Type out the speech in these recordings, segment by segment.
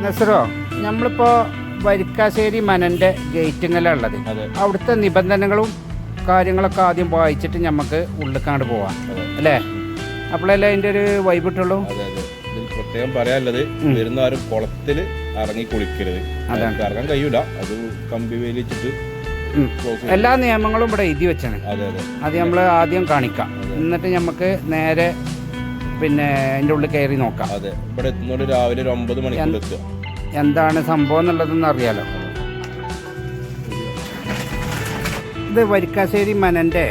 നസറോ, നമ്മളിപ്പോൾ വരിക്കാശ്ശേരി മനൻ്റെ ഗേറ്റിങ്ങലാണ് ഉള്ളത്. അവിടുത്തെ നിബന്ധനകളും കാര്യങ്ങളൊക്കെ ആദ്യം വായിച്ചിട്ട് നമുക്ക് ഉള്ളിക്കാണ്ട് പോവാം അല്ലേ? അപ്പോഴല്ലേ അതിൻ്റെ ഒരു വൈബ് കിട്ടുള്ളൂ. പ്രത്യേകം പറയാനുള്ളത്, വരുന്നാരും കുളത്തിൽ ഇറങ്ങി കുളിക്കരുത്. ഇറങ്ങാൻ കഴിയൂല, അത് കമ്പി വേലിച്ചിട്ട് എല്ലാ നിയമങ്ങളും ഇവിടെ എഴുതി വെച്ചാണ്. അത് നമ്മൾ ആദ്യം കാണിക്കാം, എന്നിട്ട് നമുക്ക് നേരെ പിന്നെ അതിൻ്റെ ഉള്ളിൽ കയറി നോക്കാം. അതെ, ഇവിടെ എത്തുന്നോണ്ട് രാവിലെ ഒരു 9 മണിക്ക് എത്തുക. എന്താണ് സംഭവം എന്നുള്ളതെന്ന് അറിയാലോ. ഇത് വരിക്കാശ്ശേരി മനൻ്റെ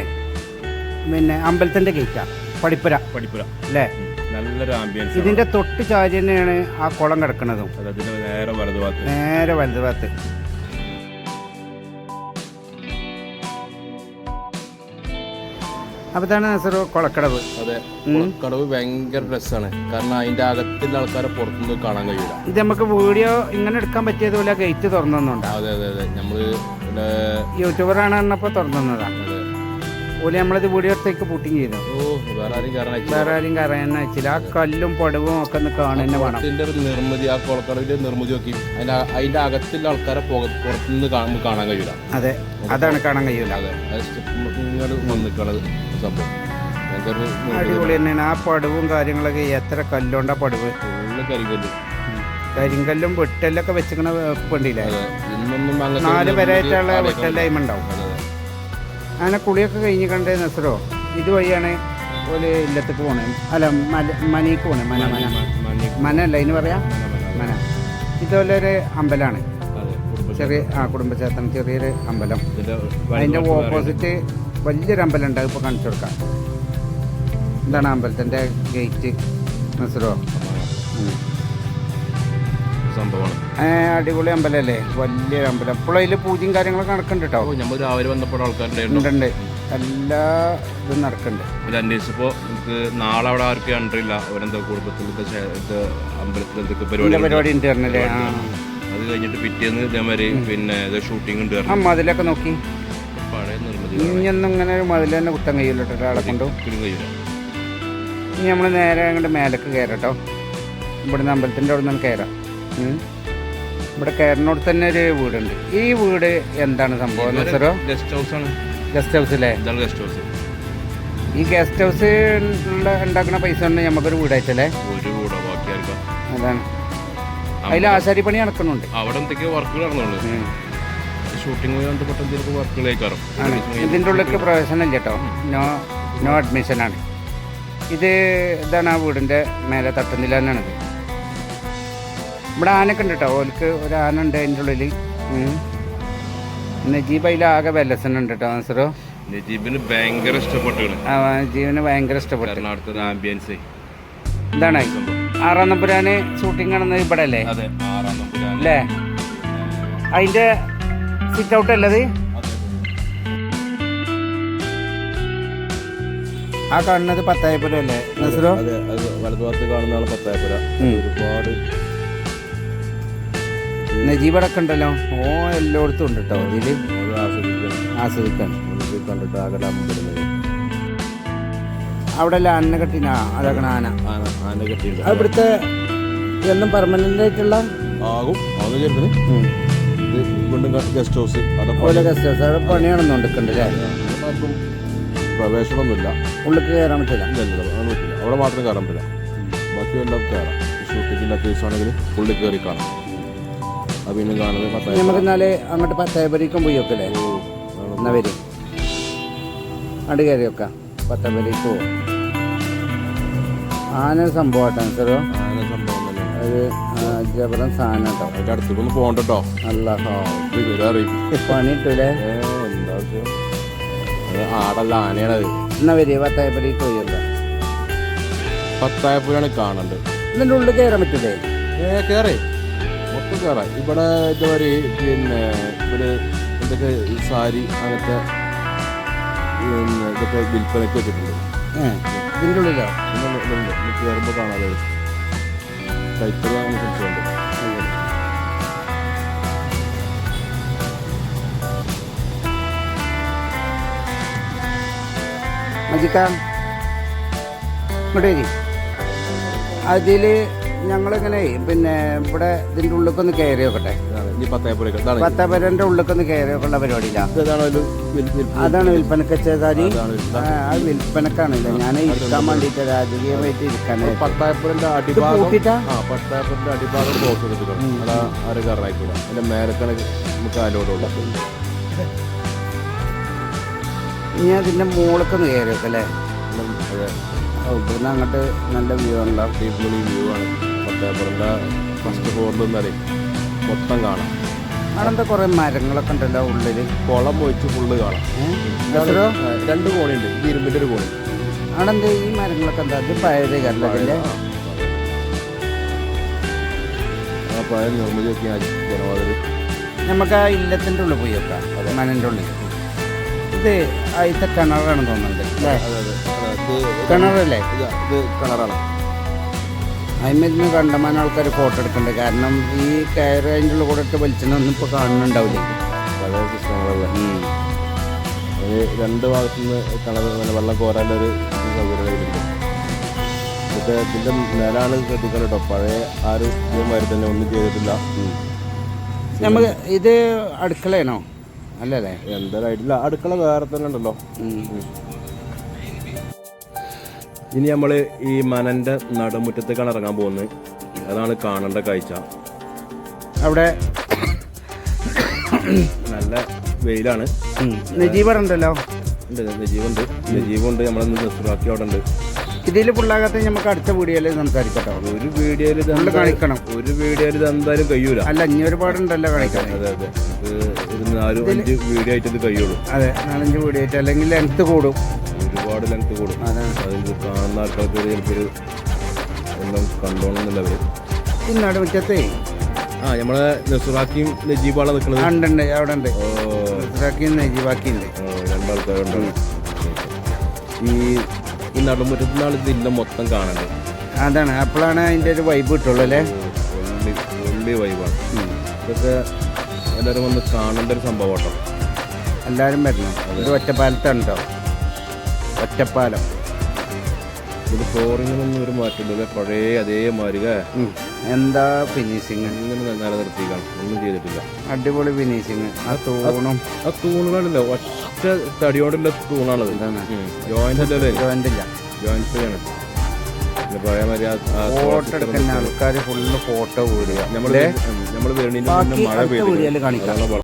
പിന്നെ അമ്പലത്തിൻ്റെ ഗേറ്റാണ്. പടിപ്പുര അല്ലേ? നല്ലൊരു ആംബിയൻസ്. ഇതിൻ്റെ തൊട്ട് ചാരി തന്നെയാണ് ആ കുളം കിടക്കുന്നതും. നേരെ വലതുഭാഗത്ത്. അപ്പോൾ ഇതാണ് നസറു കുളക്കടവ്. അതെ, കുളക്കടവ് ഭയങ്കര രസമാണ്. കാരണം അതിൻ്റെ അകത്തുള്ള ആൾക്കാരെ പുറത്തുനിന്ന് കാണാൻ കഴിയില്ല. ഇത് നമുക്ക് വീഡിയോ ഇങ്ങനെ എടുക്കാൻ പറ്റിയതുപോലെ ഗേറ്റ് തുറന്നുണ്ട്. അതെ, നമ്മൾ യൂട്യൂബറാണ് പറഞ്ഞപ്പോൾ തുറന്നതാണ്. ഓല് നമ്മളിത് വീഡിയോ എടുത്തേക്ക് പൂട്ടിങ് ചെയ്തു. വേറെ ആരും കയറാൻ വെച്ചില്ല. ആ കല്ലും പടവും ഒക്കെ ഒന്ന് കാണുന്ന വേണം. നിർമ്മിതി, ആ കുളക്കടവിന്റെ നിർമ്മിതി നോക്കി അതിന്റെ അകത്തുള്ള ആൾക്കാരെ പുറത്തുനിന്ന് കാണാൻ കഴിയില്ല. അതെ, അതാണ് കാണാൻ കഴിയില്ല. അതെ, വന്നിട്ടുള്ളത് സംഭവം അടിപൊളി തന്നെയാണ്. ആ പടവും കാര്യങ്ങളൊക്കെ എത്ര കല്ലുണ്ടാ പടവ്. കരിങ്കല്ലും വെട്ടല്ലൊക്കെ വെച്ചിക്കണ വെപ്പുണ്ടില്ലേ? 4 പേരായിട്ടുള്ള വെട്ടല്ലായ്മ ഉണ്ടാവും. അങ്ങനെ കുളിയൊക്കെ കഴിഞ്ഞ് കണ്ടേ നസറോ, ഇതുവഴിയാണ് ഒരു ഇല്ലത്തേക്ക് പോണേ. അല്ല, മനീക്ക് പോണേ. മനല്ല ഇതിന് പറയാം, മന. ഇതുപോലെ ഒരു അമ്പലമാണ്, ചെറിയ കുടുംബക്ഷേത്രം, ചെറിയൊരു അമ്പലം. അതിൻ്റെ ഓപ്പോസിറ്റ് വലിയൊരു അമ്പലം ഉണ്ട്. ഇപ്പോൾ കാണിച്ചു കൊടുക്കാം. എന്താണ് അമ്പലത്തിൻ്റെ ഗേറ്റ് നസറോ? സംഭവമാണ്. അടിപൊളി അമ്പലല്ലേ, വലിയൊരു അമ്പലം. ഇപ്പോൾ അതിൽ പൂജയും കാര്യങ്ങളൊക്കെ നടക്കുന്നുണ്ട് കേട്ടോ. നമ്മൾ രാവിലെ വന്നപ്പോൾ ആൾക്കാരുണ്ട്, എല്ലാ ഇതും നടക്കുന്നുണ്ട്. അന്വേഷിച്ചപ്പോൾ നമുക്ക് നാളെ അവിടെ ആർക്കും കണ്ടില്ല. അവരെന്താ കുടുംബത്തിലത്തെ അമ്പലത്തിൽ എന്തൊക്കെ പരിപാടി ഉണ്ട് പറഞ്ഞല്ലേ. അത് കഴിഞ്ഞിട്ട് പിറ്റേന്ന് ഇതേമാതിരി പിന്നെ ഷൂട്ടിംഗ് ഉണ്ട്. ആ മതിലൊക്കെ നോക്കി. പഴയ നിർമ്മിതി. ഇനിയൊന്നും ഇങ്ങനെ ഒരു മതിൽ തന്നെ കുത്താൻ കഴിയില്ല കേട്ടോ ഒരാളെ കൊണ്ടു. കഴിയില്ല. ഇനി നമ്മൾ നേരെ അങ്ങോട്ട് മേലേക്ക് കയറട്ടോ. ഇവിടുന്ന് അമ്പലത്തിൻ്റെ അവിടെ നിന്ന് കയറാം. ഇവിടെ കയറിനോട് തന്നെ ഒരു വീടുണ്ട്. ഈ വീട് എന്താണ് സംഭവം നസറോ? ഗസ്റ്റ് ഹൗസ് ആണ്. ഗസ്റ്റ് ഹൗസ് അല്ലേ? Guest house. ഈ ഗസ്റ്റ് ഹൗസ് ഉണ്ടാക്കുന്ന പൈസ കൊണ്ട് നമുക്കൊരു വീടായിട്ടല്ലേ? അതാണ്. അതിൽ ആശാരി പണി നടക്കുന്നുണ്ട്. അവിടെ എന്തൊക്കെയോ വർക്കുകൾ നടന്നുള്ളൂ. ഷൂട്ടിംഗ് വർക്കുകളേക്കാറും. ഇതിൻ്റെ ഉള്ളിലേക്ക് പ്രവേശനം ഇല്ല കേട്ടോ. നോ അഡ്മിഷനാണ്. ഇതാണ് ആ വീടിൻ്റെ മേലെ തട്ടുന്നില്ല തന്നെയാണിത്. ഇവിടെ ആനൊക്കെ ഉണ്ട് കേട്ടോ. ഓർക്ക് ഒരു ആന ഉണ്ട് അതിൻ്റെ ഉള്ളിൽ. നജീബ് അതിലാകെ വെല്ലസനുണ്ട് കേട്ടോ നസറോ. നജീബിന് ഭയങ്കര ഇഷ്ടപ്പെട്ടു. നജീബിന് ഭയങ്കര ഇഷ്ടപ്പെട്ടു. ആംബിയൻസ് എന്താണ് 6-ാം നമ്പുരാന് ഷൂട്ടിംഗ് നടന്നത് ഇവിടെ അല്ലേ? അല്ലേ? അതിൻ്റെ സിറ്റ് ഔട്ട് അല്ലത്? ആ കാണുന്നത് പത്തായപ്പുര അല്ലേ നസറോ? വലതുഭാഗത്ത് കാണുന്നതാണ് പത്തായപ്പുര. ഒരുപാട് നജീബ് അടക്കം ഉണ്ടല്ലോ. എല്ലായിടത്തും ഉണ്ട് കേട്ടോ. ഇതിൽ ആസ്വദിക്കാൻ കണ്ടിട്ട് ആകെ അവിടെ അല്ല ആന കെട്ടിന. അതൊക്കെ ആന കെട്ടിയിട്ട് അത് ഇവിടുത്തെ എന്നും പെർമനന്റ് ആയിട്ടുള്ള ആകും. ഗസ്റ്റ് ഹൗസ് ഗസ്റ്റ് ഹൗസ് അവിടെ പണി നടന്നുകൊണ്ടിരിക്കുന്നുണ്ട് അല്ലേ? പ്രവേശനമൊന്നുമില്ല, ഉള്ളിൽ കയറാൻ പറ്റില്ല. അവിടെ മാത്രം കയറാൻ പറ്റില്ല, ബാക്കി എല്ലാം കയറാം. ഷൂട്ടിങ്ങിൻ്റെ ദിവസമാണെങ്കിൽ ഉള്ളിൽ കയറി കാണാം. അത് പിന്നെ കാണുന്നത് നമുക്ക് എന്നാല് അങ്ങോട്ട് പത്തായപ്പരിക്കും പോയി വെക്കല്ലേ? എന്നാ വരും അങ്ങോട്ട് കയറി വെക്കാം. പത്തായപ്പരിക്ക് പോകും. ആന സംഭവം സാറോ. ആന സംഭവം തന്നെ. ഒരു ജബറൻ സാധനം കേട്ടോ. അതിൻ്റെ അടുത്തേക്കൊന്ന് പോകണ്ടോ? നല്ല പണി ഇട്ടൂലേ? എന്താ ആടല്ല, ആനയാണത്. എന്നാ വരിക പത്തായപ്പരിക്ക് പോയി വെക്കാം. പത്തായപ്പുരാണ് കാണണ്ട്. ഇതിൻ്റെ ഉള്ളിൽ കയറാൻ പറ്റില്ലേ? കയറി മൊത്തം കയറാം. ഇവിടെ എന്താ പറയുക, പിന്നെ ഇവിടെ എന്തൊക്കെ സാരി അങ്ങനത്തെ ഇതൊക്കെ വിൽപ്പനയ്ക്ക് വെച്ചിട്ടുണ്ട്. ഇതിൻ്റെ ഉള്ളിലോ? കയറുമ്പോൾ കാണാതെ കൈത്തറി അങ്ങനെ സംശയമുണ്ട്. മജിക്ക ഇങ്ങോട്ട് വരി. അതിൽ ഞങ്ങളിങ്ങനെ പിന്നെ ഇവിടെ ഇതിന്റെ ഉള്ളിലേക്കൊന്ന് കയറി നോക്കട്ടെ. ഈ പത്തായപ്പുരക്ക് ഇതാണ് പത്താപരന്റെ ഉള്ളിലേക്കൊന്ന് കയറി നോക്കുള്ള പരിപാടിയില്ല. ഇതാണ് ഒരു അതാണ് വിൽപ്പനക്ക് വെച്ചതാരി. അത് വിൽപ്പനക്കാണല്ലോ. ഞാൻ ഇരിക്കാൻ വേണ്ടിട്ട് രാജകീയമായിട്ട് ഇരിക്കാൻ. പത്തായപ്പുരന്റെ അടിഭാഗം പത്തായപ്പുരന്റെ അടിഭാഗം ക്ലോസ് ചെയ്തിട്ടുണ്ട്. അതാ ആരും കയറായിക്കൂല. അതിന്റെ മേലക്കാണ് നമുക്ക് അലോടുള്ള. ഇനി അതിന്റെ മുകളിലേക്കൊന്ന് കയറി വെക്കല്ലേ. അതെ, ഇവിടുന്ന് അങ്ങോട്ട് നല്ല വ്യൂ ഉണ്ടോ? അടിപൊളി വ്യൂ ആണ്. പത്തായപ്പുരന്റെ ഫസ്റ്റ് ഫ്ലോറിൽ നിന്നാലേ മൊത്തം കാണാം. അവിടെ കുറെ മരങ്ങളൊക്കെ ഉണ്ടല്ലോ ഉള്ളില്. കുളം ഒഴിച്ച് ഫുള്ള് കാണാം. 2 കോണിയുണ്ട്. ഇത് ഇരുമ്പിന്റെ ഒരു കോണി. അവിടെ ഈ മരങ്ങളൊക്കെ എന്താ? അത് പഴയത് കല്ലല്ലേ? ആ പഴയ നിർമ്മിതി നോക്കിയാൽ ജനവാതിൽ. നമുക്ക് ആ ഇല്ലത്തിന്റെ ഉള്ളിൽ പോയി വെക്കാം. മനന്റെ ഉള്ളിൽ. ഇത് ആദ്യത്തെ കിണറാണ് തോന്നുന്നുണ്ട് അല്ലേ? കിണറല്ലേ? ഇത് കിണറാണ്. അതിന് കണ്ടമാനം ആൾക്കാർ ഫോട്ടോ എടുക്കുന്നുണ്ട്. കാരണം ഈ കയറ് അതിൻ്റെ ഉള്ളിൽ കൂടെ ഇട്ട് വലിച്ചൊന്നും ഇപ്പോൾ കാണുന്നുണ്ടാവില്ല. പഴയ സിസ്റ്റങ്ങളല്ലേ. 2 ഭാഗത്തുനിന്ന് കിണർ വെള്ളം കോരാനൊരു സൗകര്യമായിട്ടുണ്ട്. ഇതൊക്കെ ഇതിൻ്റെ നിലാണ് ശ്രദ്ധിക്കണം കേട്ടോ. പഴയ ആരും ഇതേമാതിരി തന്നെ ഒന്നും ചെയ്തിട്ടില്ല. നമുക്ക് ഇത് അടുക്കളയാണോ? അല്ലല്ലേ? എന്തായാലും അടുക്കള വേറെ തന്നെ ഉണ്ടല്ലോ. ഇനി നമ്മൾ ഈ മനൻ്റെ നടുമുറ്റത്തേക്കാണ് ഇറങ്ങാൻ പോകുന്നത്. അതാണ് കാണേണ്ട കാഴ്ച. അവിടെ നല്ല വെയിലാണ്. നജീബറുണ്ടല്ലോ. ഉണ്ട്, നജീബുണ്ട്. നജീബുണ്ട്. നമ്മളെ നസുറാക്കി അവിടെ ഉണ്ട്. ഇതിൽ ഫുള്ളാകത്തെ നമുക്ക് അടുത്ത വീഡിയോയിൽ സംസാരിക്കട്ടോ. ഒരു വീഡിയോയിൽ കാണിക്കണം. ഒരു വീഡിയോയിൽ ഇത് എന്തായാലും കഴിയൂല. അല്ല, ഇനി ഒരുപാടുണ്ടല്ലോ കാണിക്കാൻ. അതെ അതെ, ഇത് 4-5 വീഡിയോ ആയിട്ട് ഇത് കഴിയുള്ളൂ. അതെ, 4-5 വീഡിയോ ആയിട്ട്. അല്ലെങ്കിൽ ലെങ്ത് കൂടും, ഒരുപാട് ലെങ്ത് കൂടും. അതിൽ കാണുന്ന ആൾക്കാർക്ക് ചിലപ്പോൾ എല്ലാം കണ്ടോണമെന്നില്ല. ഈ നടുമുറ്റത്തെ നമ്മളെ നസുറാക്കിയും നജീബാണ് നിൽക്കുന്നത്. ഉണ്ട്, അവിടെ ഉണ്ട്. നസുറാക്കിയും നജീബാക്കിയുണ്ട്. 2 ആൾക്കാരുണ്ട്. ഈ നടുമുറ്റത്തിനാണ് ഇതില്ല മൊത്തം കാണേണ്ടത്. അതാണ്, അപ്പോഴാണ് അതിൻ്റെ ഒരു വൈബ് കിട്ടുള്ളൂ അല്ലേ? ഉള്ളി വൈബാണ്. ഇതൊക്കെ എല്ലാവരും വന്ന് കാണേണ്ട ഒരു സംഭവം കേട്ടോ. എല്ലാവരും വരണം. ഇത് ഒറ്റപ്പാലത്തുണ്ടോ? ഒറ്റപ്പാലം. ഇത് ഫ്ലോറിങ്ങിനൊന്നും ഒരു മാറ്റമില്ല. പഴയ അതേമാതിരി എന്താ ഫിനിഷിങ് ഇങ്ങനെ നിലനിർത്തിക്കാണ്. ഒന്നും ചെയ്തിട്ടില്ല. അടിപൊളി ഫിനിഷിങ്. ആ തൂണുകളല്ലോ, ഒറ്റ തടിയോടുള്ള തൂണാണത്. ജോയിന്റ് അല്ലല്ലേ? ജോയിന്റ് ഇല്ല, ജോയിന്റ് ആണ്. പഴയ മാതിരി ഫോട്ടോ എടുക്കുന്ന ആൾക്കാർ ഫുള്ള് ഫോട്ടോ വീടുക. നമ്മൾ വേണ്ടി മഴ പെയ്ത് കാണിക്കാം.